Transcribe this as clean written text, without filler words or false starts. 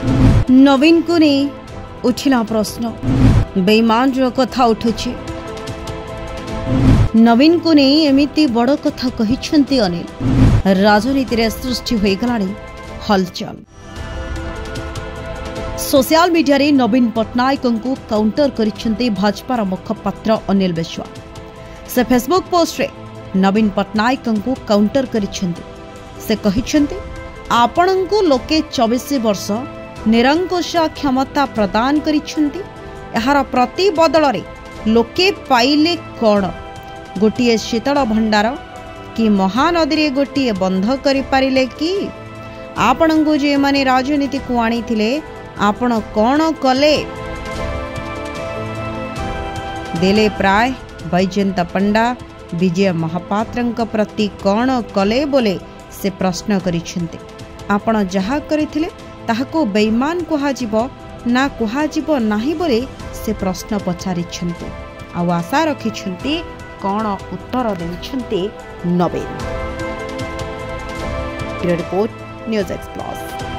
नवीन को नहीं उठिला प्रश्न बेईमान कथा उठुछि नवीन को नहीं एमिति बड़ कथा कहिछंती अनिल राजनीति रे सृष्टि होई गलानी हलचल सोशल मीडिया रे नवीन पट्टनायक को काउंटर करिछंती भाजपा मुखपात्र अनिल विश्वा से फेसबुक पोस्ट रे नवीन पट्टनायक को काउंटर करिछंती से कहिछंती आपणंकु लोके 24 वर्ष निरंकुश क्षमता प्रदान करिछंती एहार प्रति बदल रे लोके पाइले कोण गोटिए शीतल भंडार कि महानदी रे गोटिए बंध करि पारिले कि आपणंकु जे माने राजनीति को आनी थिले आपण कौन कले देले प्राय बैजयंत पंडा विजय महापात्रंक प्रति कौन कले बोले से प्रश्न करिछंती आपण जहा करिथिले ताहाको बेईमान कुहाजिबो ना कुहाजिबो नाही बोले से प्रश्न पचारिछंती आ आशा रखिछंती कौन उत्तर देछंती नवीन। Report news express.